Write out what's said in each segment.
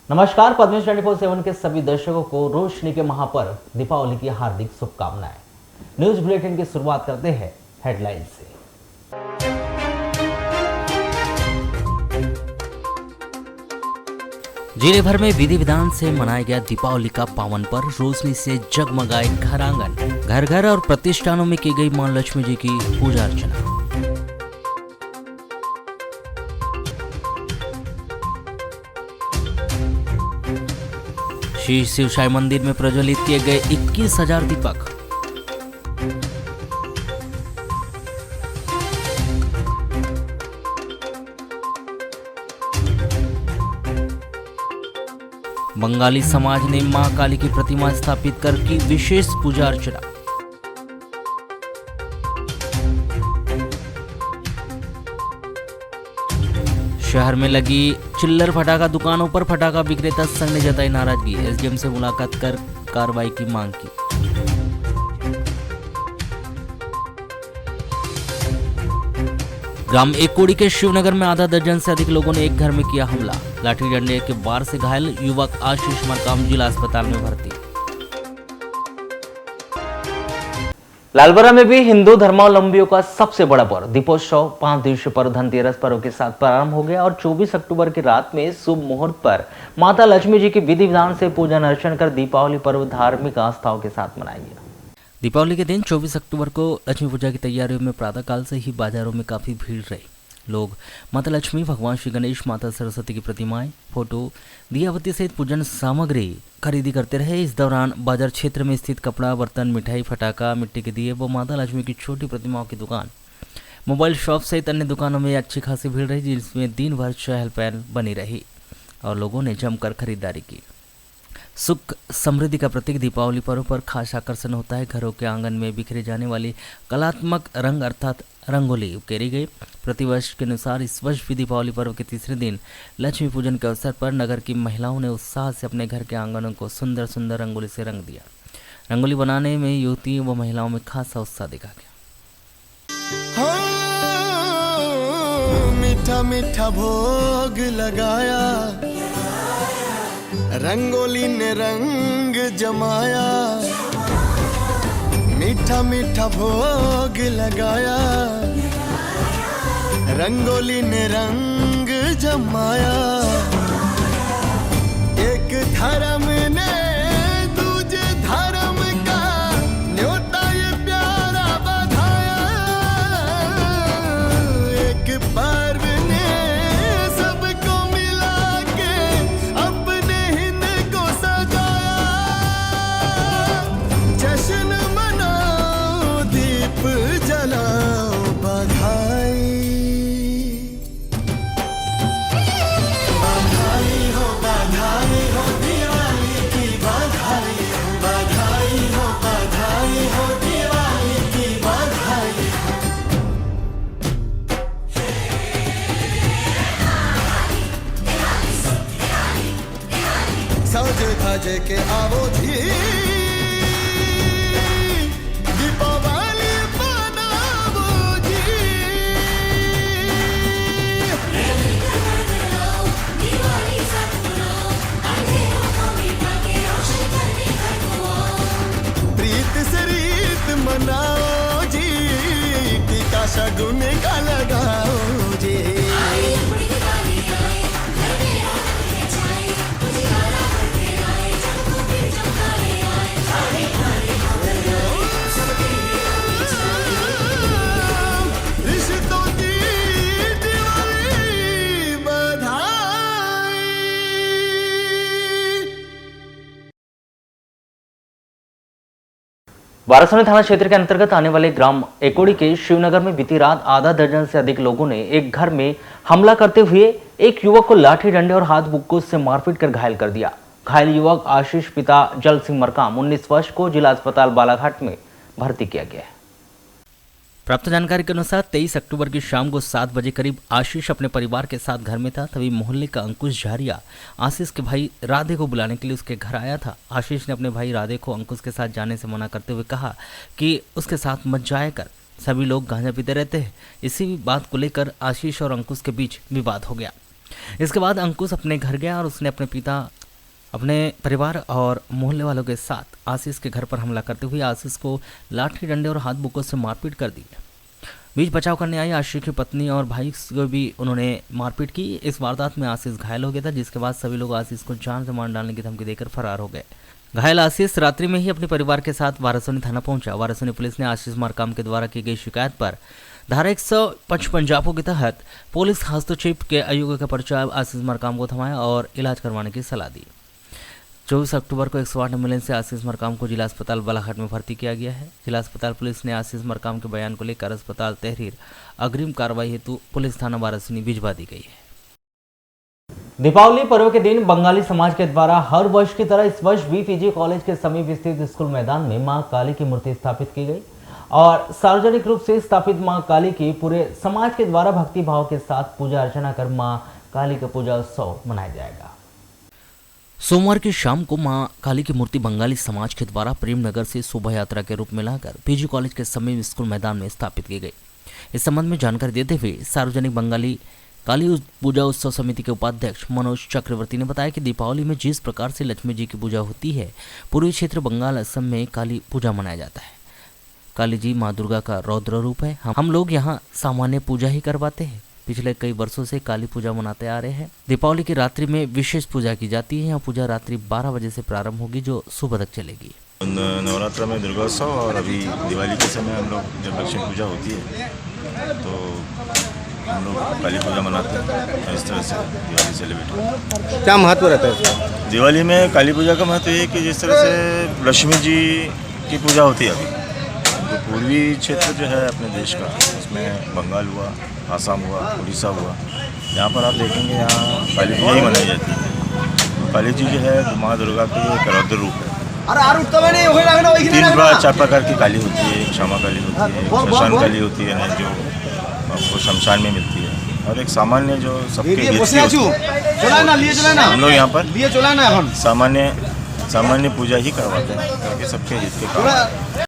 नमस्कार, पद्मेश 24/7 के सभी दर्शकों को रोशनी के महापर्व दीपावली की हार्दिक शुभकामनाएं। न्यूज बुलेटिन की शुरुआत करते हैं हेडलाइन से। जिले भर में विधि विधान से मनाया गया दीपावली का पावन पर्व। रोशनी से जगमगाए घर आंगन, घर घर और प्रतिष्ठानों में की गई मां लक्ष्मी जी की पूजा अर्चना। श्री शिव साई मंदिर में प्रज्वलित किए गए 21,000 दीपक। बंगाली समाज ने मां काली की प्रतिमा स्थापित कर की विशेष पूजा अर्चना। शहर में लगी चिल्लर फटाखा दुकानों पर फटाखा विक्रेता संघ ने जताई नाराजगी। एसडीएम से मुलाकात कर कार्रवाई की मांग की। ग्राम एकोड़ी के शिवनगर में आधा दर्जन से अधिक लोगों ने एक घर में किया हमला। लाठी डंडे के वार से घायल युवक आशीष मरकाम जिला अस्पताल में भर्ती। लालबरा में भी हिंदू धर्मावलंबियों का सबसे बड़ा पर्व दीपोत्सव 5 दिवसीय पर्व धनतेरस पर्व के साथ प्रारंभ हो गया और 24 अक्टूबर की रात में शुभ मुहूर्त पर माता लक्ष्मी जी की विधि विधान से पूजन अर्चन कर दीपावली पर्व धार्मिक आस्थाओं के साथ मनाया गया। दीपावली के दिन 24 अक्टूबर को लक्ष्मी पूजा की तैयारियों में प्रातःकाल से ही बाजारों में काफी भीड़ रही। लोग माता लक्ष्मी, भगवान श्री गणेश, माता सरस्वती की प्रतिमाएं, फोटो, दियावती सहित पूजन सामग्री खरीदी करते रहे। इस दौरान बाजार क्षेत्र में स्थित कपड़ा, बर्तन, मिठाई, फटाखा, मिट्टी के दिए व माता लक्ष्मी की छोटी प्रतिमाओं की दुकान, मोबाइल शॉप सहित अन्य दुकानों में अच्छी खासी भीड़ रही, जिसमें दिन भर चहल पहल बनी रही और लोगों ने जमकर खरीदारी की। सुख समृद्धि का प्रतीक दीपावली पर्व पर खास आकर्षण होता है। घरों के आंगन में बिखरे जाने वाली कलात्मक रंग अर्थात रंगोली उकेरी गई। प्रतिवर्ष के अनुसार इस वर्ष भी दीपावली पर्व के तीसरे दिन लक्ष्मी पूजन के अवसर पर नगर की महिलाओं ने उत्साह से अपने घर के आंगनों को सुंदर सुंदर रंगोली से रंग दिया। रंगोली बनाने में युवतियों व महिलाओं में खासा उत्साह देखा गया। मीठा मीठा भोग लगाया, रंगोली ने रंग जमाया। मीठा मीठा भोग लगाया, रंगोली ने रंग जमाया। एक धर्म ने दूजे धर्म का न्योता ये प्यारा बधाया। एक पर्व ने सबको मिला के अपने हिंद को सजाया। जश्न मनाओ, दीप जलाओ, बधाई बधाई हो दिवाली की बधाई हो, बधाई हो दिवाली की बधाई। सज धज के आवो जी, दीपावली मनावो जी। प्रीत से रीत मनाओ जी, टीका शगुन का लगाओ जी। रिश्तों की दिवाली बधाई। वारासनी थाना क्षेत्र के अंतर्गत आने वाले ग्राम एकोड़ी के शिवनगर में बीती रात आधा दर्जन से अधिक लोगों ने एक घर में हमला करते हुए एक युवक को लाठी डंडे और हाथ बुक्कों से मारपीट कर घायल कर दिया। घायल युवक आशीष पिता जल सिंह मरकाम 19 वर्ष को जिला अस्पताल बालाघाट में भर्ती किया गया है। प्राप्त जानकारी के अनुसार 23 अक्टूबर की शाम को 7 बजे करीब आशीष अपने परिवार के साथ घर में था। तभी मोहल्ले का अंकुश झारिया आशीष के भाई राधे को बुलाने के लिए उसके घर आया था। आशीष ने अपने भाई राधे को अंकुश के साथ जाने से मना करते हुए कहा कि उसके साथ मत जाया कर, सभी लोग गांजा पीते रहते हैं। इसी बात को लेकर आशीष और अंकुश के बीच विवाद हो गया। इसके बाद अंकुश अपने घर गया और उसने अपने पिता अपने परिवार और मोहल्ले वालों के साथ आशीष के घर पर हमला करते हुए आशीष को लाठी डंडे और हाथ बुक्कों से मारपीट कर दी। बीच बचाव करने आई आशीष की पत्नी और भाई को भी उन्होंने मारपीट की। इस वारदात में आशीष घायल हो गया था, जिसके बाद सभी लोग आशीष को जान से मार डालने की धमकी देकर फरार हो गए। घायल आशीष रात्रि में ही अपने परिवार के साथ वारासोनी थाना पहुंचा। वारासोनी पुलिस ने आशीष मारकाम के द्वारा की गई शिकायत पर धारा 155 जापो के तहत पुलिस हस्तक्षेप के अयोग्य का पर्चा आशीष मरकाम को थमाया और इलाज करवाने की सलाह दी। 24 अक्टूबर को 108 एम्बुलेंस से आशीष मरकाम को जिला अस्पताल बालाघाट में भर्ती किया गया है। जिला अस्पताल पुलिस ने आशीष मरकाम के बयान को लेकर अस्पताल तहरीर अग्रिम कार्रवाई हेतु पुलिस थाना वाराणसी भिजवा दी गई है। दीपावली पर्व के दिन बंगाली समाज के द्वारा हर वर्ष की तरह इस वर्ष भी पीजी कॉलेज के समीप स्थित स्कूल मैदान में मां काली की मूर्ति स्थापित की गई और सार्वजनिक रूप से स्थापित मां काली की पूरे समाज के द्वारा भक्ति भाव के साथ पूजा अर्चना कर मां काली का पूजा उत्सव मनाया जाएगा। सोमवार की शाम को मां काली की मूर्ति बंगाली समाज के द्वारा प्रेमनगर से शोभा यात्रा के रूप में लाकर पीजी कॉलेज के समीप स्कूल मैदान में स्थापित की गई। इस संबंध में जानकारी देते हुए सार्वजनिक बंगाली काली पूजा उत्सव समिति के उपाध्यक्ष मनोज चक्रवर्ती ने बताया कि दीपावली में जिस प्रकार से लक्ष्मी जी की पूजा होती है, पूर्वी क्षेत्र बंगाल असम में काली पूजा मनाया जाता है। काली जी माँ दुर्गा का रौद्र रूप है। हम लोग यहाँ सामान्य पूजा ही करवाते हैं। पिछले कई वर्षों से काली पूजा मनाते आ रहे हैं। दीपावली की रात्रि में विशेष पूजा की जाती है। यह पूजा रात्रि 12 बजे से प्रारंभ होगी जो सुबह तक चलेगी। नवरात्र में दुर्गोत्सव और अभी दिवाली के समय हम लोग जब लक्ष्मी पूजा होती है तो हम लोग काली पूजा मनाते हैं। इस तरह से दिवाली सेलिब्रेट। क्या महत्व रहता है इसका? दिवाली में काली पूजा का महत्व ये है कि जिस तरह से लक्ष्मी जी की पूजा होती है अभी तो पूर्वी क्षेत्र जो है अपने देश का, उसमें बंगाल हुआ, आसाम हुआ, उड़ीसा हुआ, यहाँ पर आप देखेंगे यहाँ काली पूजा ही मनाई जाती है। काली जी जो है माँ दुर्गा की एक रौद्र रूप है। 4 प्रकार की काली होती है। क्षमा काली होती है, शमशान काली होती है जो आपको शमशान में मिलती है, और एक सामान्य जो सबके हित की होती है। हम लोग यहाँ पर सामान्य पूजा ही करवाते हैं ताकि सबके हित के काम।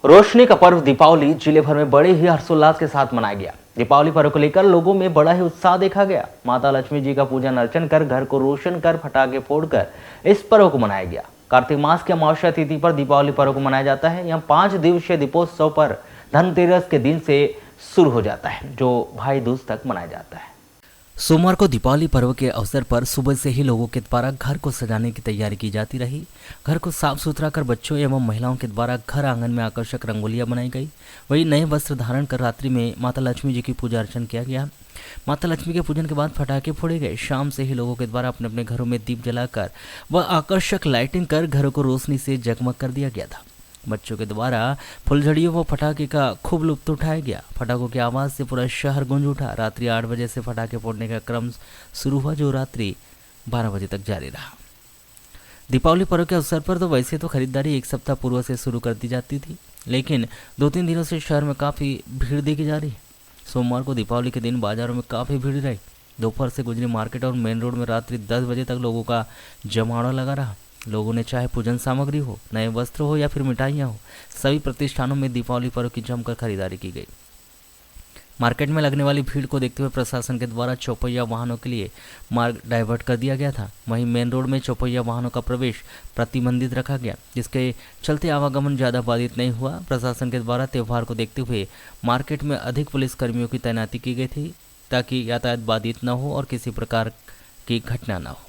रोशनी का पर्व दीपावली जिले भर में बड़े ही हर्षोल्लास के साथ मनाया गया। दीपावली पर्व को लेकर लोगों में बड़ा ही उत्साह देखा गया। माता लक्ष्मी जी का पूजन अर्चन कर घर को रोशन कर पटाखे फोड़कर इस पर्व को मनाया गया। कार्तिक मास की अमावस्या तिथि पर दीपावली पर्व को मनाया जाता है। यहाँ 5 दिवसीय दीपोत्सव पर धनतेरस के दिन से शुरू हो जाता है जो भाई दूज तक मनाया जाता है। सोमवार को दीपावली पर्व के अवसर पर सुबह से ही लोगों के द्वारा घर को सजाने की तैयारी की जाती रही। घर को साफ सुथरा कर बच्चों एवं महिलाओं के द्वारा घर आंगन में आकर्षक रंगोलियां बनाई गई। वहीं नए वस्त्र धारण कर रात्रि में माता लक्ष्मी जी की पूजा अर्चन किया गया। माता लक्ष्मी के पूजन के बाद पटाखे फोड़े गए। शाम से ही लोगों के द्वारा अपने अपने घरों में दीप जलाकर व आकर्षक लाइटिंग कर घरों को रोशनी से जगमग कर दिया गया था। बच्चों के द्वारा फुलझड़ियों व पटाखे का खूब लुत्फ उठाया गया। पटाखों की आवाज़ से पूरा शहर गूंज उठा। रात्रि 8 बजे से पटाखे फोड़ने का क्रम शुरू हुआ जो रात्रि 12 बजे तक जारी रहा। दीपावली पर्व के अवसर पर तो वैसे तो खरीदारी 1 सप्ताह पूर्व से शुरू कर दी जाती थी, लेकिन 2-3 दिनों से शहर में काफ़ी भीड़ देखी जा रही है। सोमवार को दीपावली के दिन बाजारों में काफ़ी भीड़ रही। दोपहर से गुजरी मार्केट और मेन रोड में रात्रि 10 बजे तक लोगों का जमावड़ा लगा रहा। लोगों ने चाहे पूजन सामग्री हो, नए वस्त्र हो या फिर मिठाइयाँ हो, सभी प्रतिष्ठानों में दीपावली पर्व की जमकर खरीदारी की गई। मार्केट में लगने वाली भीड़ को देखते हुए प्रशासन के द्वारा चौपहिया वाहनों के लिए मार्ग डाइवर्ट कर दिया गया था। वहीं मेन रोड में चौपहिया वाहनों का प्रवेश प्रतिबंधित रखा गया, जिसके चलते आवागमन ज़्यादा बाधित नहीं हुआ। प्रशासन के द्वारा त्यौहार को देखते हुए मार्केट में अधिक पुलिस कर्मियों की तैनाती की गई थी ताकि यातायात बाधित न हो और किसी प्रकार की घटना न हो।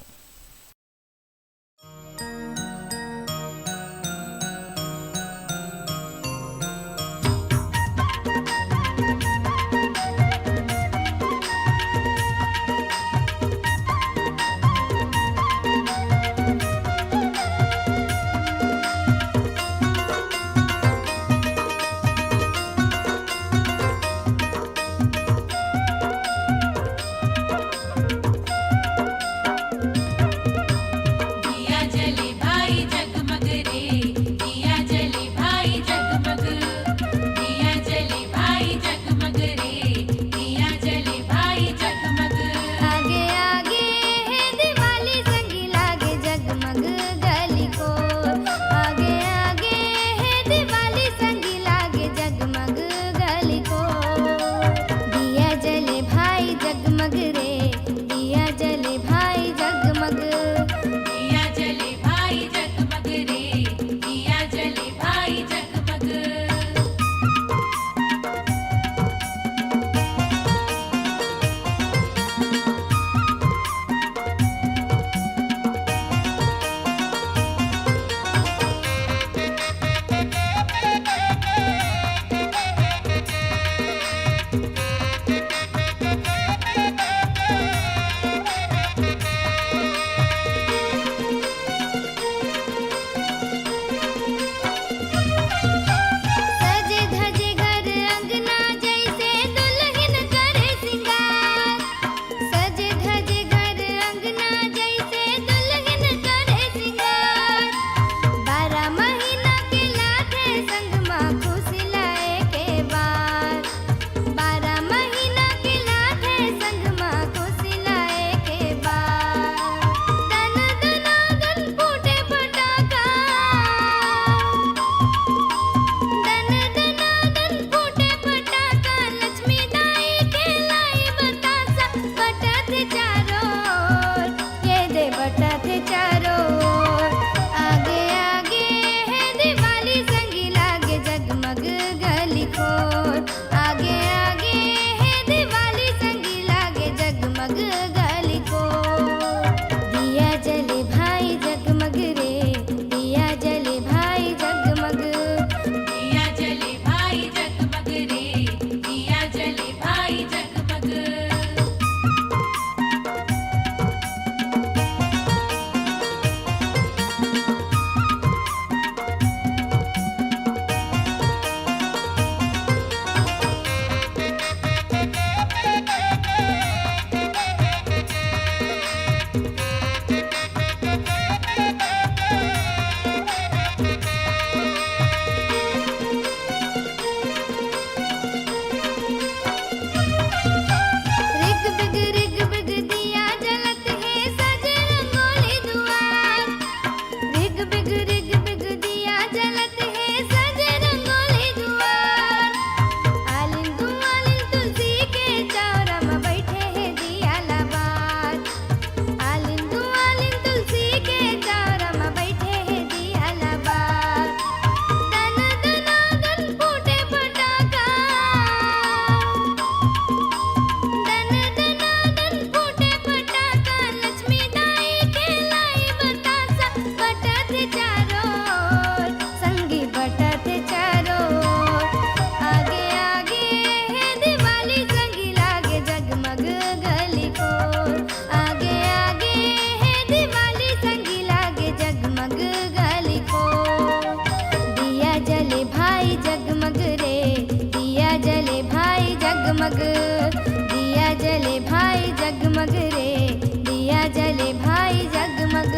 जगमग रे, दिया जले भाई जगमग।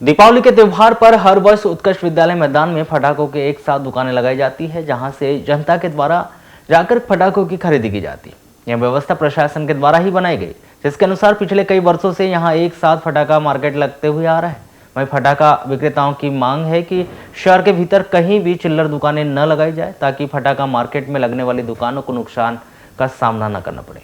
दीपावली के त्योहार पर हर वर्ष उत्कृष्ट विद्यालय मैदान में पटाखों के एक साथ दुकानें लगाई जाती है, जहां से जनता के द्वारा जाकर पटाखों की खरीदी की जाती है। यह व्यवस्था प्रशासन के द्वारा ही बनाई गई, जिसके अनुसार पिछले कई वर्षों से यहां एक साथ फटाखा मार्केट लगते हुए आ रहा है। वहीं फटाखा विक्रेताओं की मांग है कि शहर के भीतर कहीं भी चिल्लर दुकानें न लगाई जाए, ताकि फटाखा मार्केट में लगने वाली दुकानों को नुकसान का सामना न करना पड़े।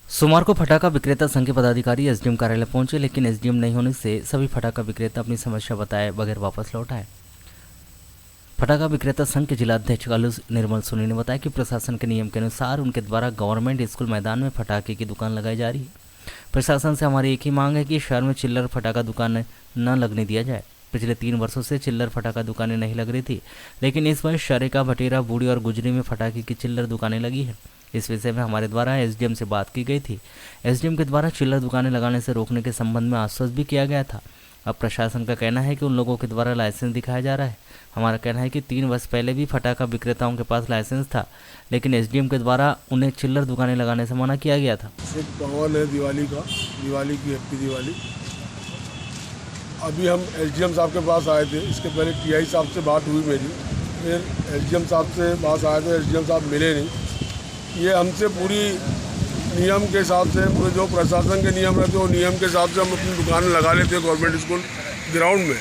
सोमवार को फटाखा विक्रेता संघ के पदाधिकारी एसडीएम कार्यालय पहुंचे, लेकिन एसडीएम नहीं होने से सभी फटाखा विक्रेता अपनी समस्या बताए बगैर वापस लौट आए। फटाखा विक्रेता संघ के जिलाध्यक्ष आलूस निर्मल सोनी ने बताया कि प्रशासन के नियम के अनुसार उनके द्वारा गवर्नमेंट स्कूल मैदान में फटाखे की दुकान लगाई जा रही है। प्रशासन से हमारी एक ही मांग है कि शहर में चिल्लर फटाखा दुकान न लगने दिया जाए। पिछले 3 वर्षों से चिल्लर फटाखा दुकानें नहीं लग रही थी, लेकिन इस वर्ष शरेका, भटेरा, बूढ़ी और गुजरी में फटाखे की चिल्लर दुकानें लगी है। इस विषय में हमारे द्वारा एसडीएम से बात की गई थी। एसडीएम के द्वारा चिल्लर दुकानें लगाने से रोकने के संबंध में आश्वस्त भी किया गया था। अब प्रशासन का कहना है कि उन लोगों के द्वारा लाइसेंस दिखाया जा रहा है। हमारा कहना है कि 3 वर्ष पहले भी फटाखा विक्रेताओं के पास लाइसेंस था, लेकिन एसडीएम के द्वारा उन्हें चिल्लर दुकानें लगाने से मना किया गया था। एक माहौल है दिवाली का, दिवाली की हैप्पी दिवाली। अभी हम एसडीएम साहब के पास आए थे, इसके पहले टीआई साहब से बात हुई मेरी, फिर एसडीएम साहब से पास आए थे, एसडीएम साहब मिले नहीं। ये हमसे पूरी नियम के हिसाब से, पूरे जो प्रशासन के नियम रहते हैं वो नियम के हिसाब से हम अपनी दुकानें लगा लेते हैं गवर्नमेंट स्कूल ग्राउंड में।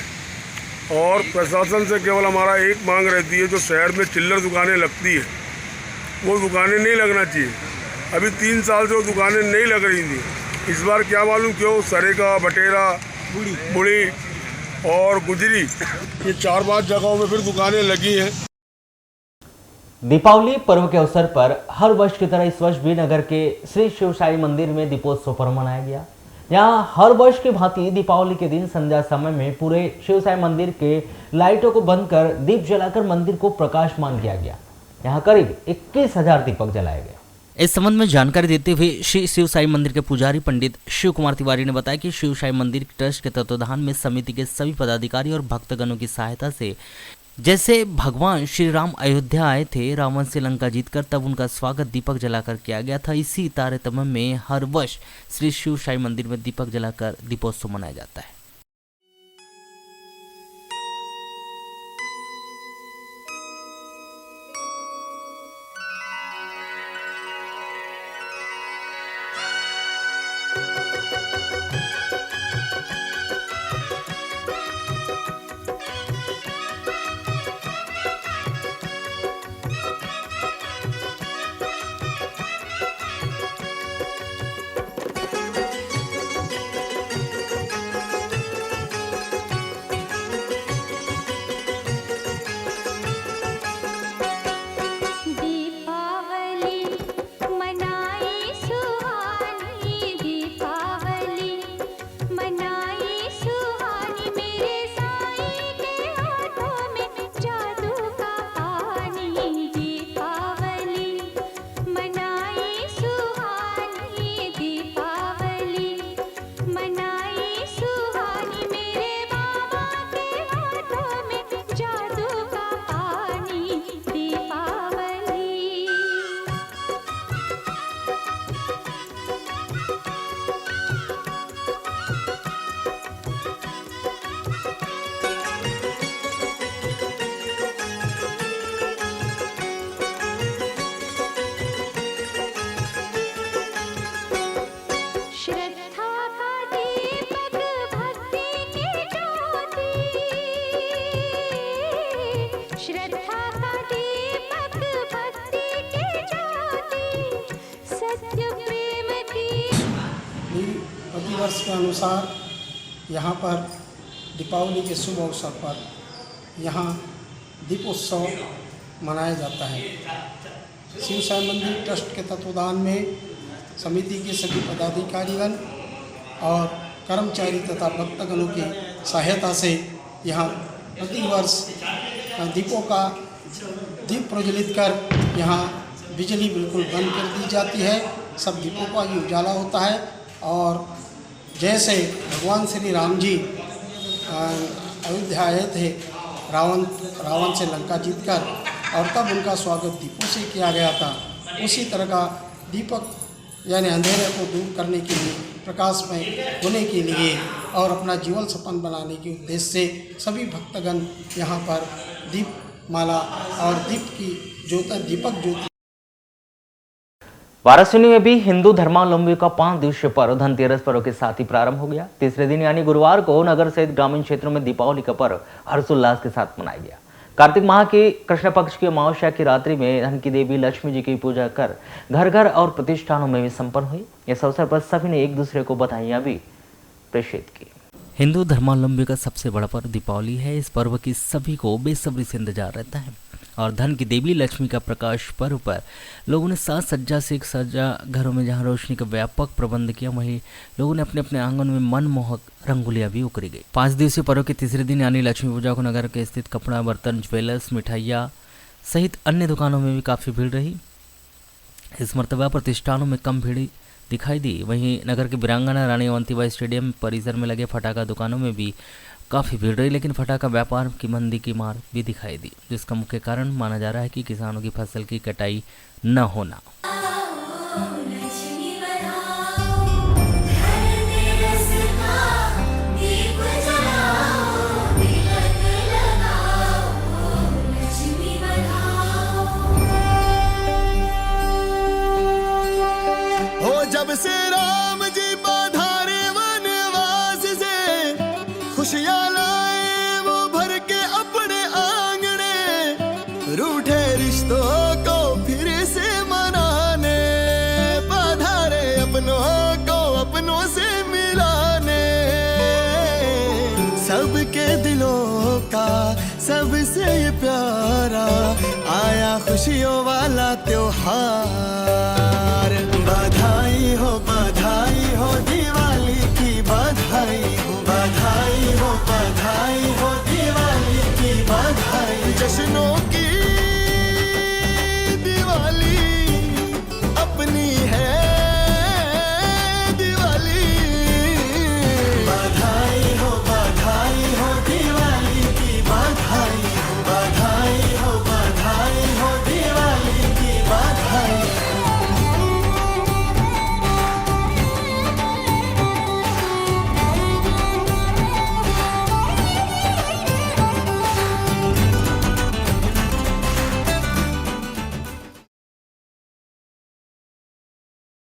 और प्रशासन से केवल हमारा एक मांग रहती है, जो शहर में चिल्लर दुकानें लगती है वो दुकानें नहीं लगना चाहिए। अभी 3 साल से वो दुकानें नहीं लग रही थी। इस बार क्या मालूम क्यों सरेका, भटेरा, बुढ़ी और गुजरी, ये 4-5 जगहों में फिर दुकानें लगी हैं। दीपावली पर्व के अवसर पर हर वर्ष की तरह इस वर्ष भी नगर के श्री शिव साई मंदिर में दीपोत्सव पर्व मनाया गया। यहाँ हर वर्ष की भांति दीपावली के दिन संध्या समय में पूरे शिव साई मंदिर के लाइटों को बंद कर दीप जलाकर मंदिर को प्रकाशमान किया गया। यहाँ करीब 21,000 दीपक जलाए गए। इस संबंध में जानकारी देते हुए श्री शिव साई मंदिर के पुजारी पंडित शिव कुमार तिवारी ने बताया कि शिव साई मंदिर ट्रस्ट के तत्वाधान में समिति के सभी पदाधिकारी और भक्तगणों की सहायता से, जैसे भगवान श्री राम अयोध्या आए थे रावण से लंका जीतकर, तब उनका स्वागत दीपक जलाकर किया गया था। इसी तारतम्य में हर वर्ष श्री शिव साई मंदिर में दीपक जलाकर दीपोत्सव मनाया जाता है। प्रतिवर्ष के अनुसार यहाँ पर दीपावली के शुभ अवसर पर यहाँ दीपोत्सव मनाया जाता है। शिव साई मंदिर ट्रस्ट के तत्वाधान में समिति के सभी पदाधिकारीगण और कर्मचारी तथा भक्तगणों की सहायता से यहाँ प्रतिवर्ष दीप प्रज्वलित कर यहाँ बिजली बिल्कुल बंद कर दी जाती है। सब दीपों का ही उजाला होता है। और जैसे भगवान श्री राम जी अयोध्या आए थे रावण से लंका जीतकर, और तब उनका स्वागत दीपों से किया गया था, उसी तरह का दीपक यानी अंधेरे को दूर करने के लिए, प्रकाशमय होने के लिए और अपना जीवन सपन बनाने के उद्देश्य से सभी भक्तगण यहाँ पर दीप माला और दीपक ज्योति। वाराणसी में भी हिंदू धर्मावलंबियों का 5 दिवसीय पर्व धनतेरस पर्व के साथ ही प्रारंभ हो गया। तीसरे दिन यानी गुरुवार को नगर सहित ग्रामीण क्षेत्रों में दीपावली का पर्व हर्षोल्लास के साथ मनाया गया। कार्तिक माह के कृष्ण पक्ष की अमावस्या की रात्रि में धन की देवी लक्ष्मी जी की पूजा कर घर घर और प्रतिष्ठानों में भी संपन्न हुई। इस अवसर पर सभी ने एक दूसरे को बधाइयां भी प्रेषित की। हिंदू धर्मावलंबी का सबसे बड़ा पर्व दीपावली है। इस पर्व की सभी को बेसब्री से इंतजार रहता है और धन की देवी लक्ष्मी का प्रकाश पर्व पर लोगों ने साज सज्जा से सजा घरों में जहां रोशनी का व्यापक प्रबंध किया, वहीं लोगों ने अपने अपने आंगन में मनमोहक रंगोलियां भी उकरी गई। 5 दिवसीय पर्व के तीसरे दिन यानी लक्ष्मी पूजा को नगर के स्थित कपड़ा, बर्तन, ज्वेलर्स, मिठाइयाँ सहित अन्य दुकानों में भी काफ़ी भीड़ रही। इस मर्तबा प्रतिष्ठानों में कम भीड़ दिखाई दी। वहीं नगर के वीरांगना रानी अवंतीबाई स्टेडियम परिसर में लगे फटाखा दुकानों में भी काफ़ी भीड़ रही, लेकिन फटाखा व्यापार की मंदी की मार भी दिखाई दी, जिसका मुख्य कारण माना जा रहा है कि किसानों की फसल की कटाई न होना। हो जब से राम जी पधारे वनवास से, खुशियाँ लाए वो भर के अपने आंगने, रूठे रिश्तों को फिर से मनाने, पधारे अपनों को अपनों से मिलाने, सबके दिलों का सबसे प्यारा आया खुशियों वाला त्योहार।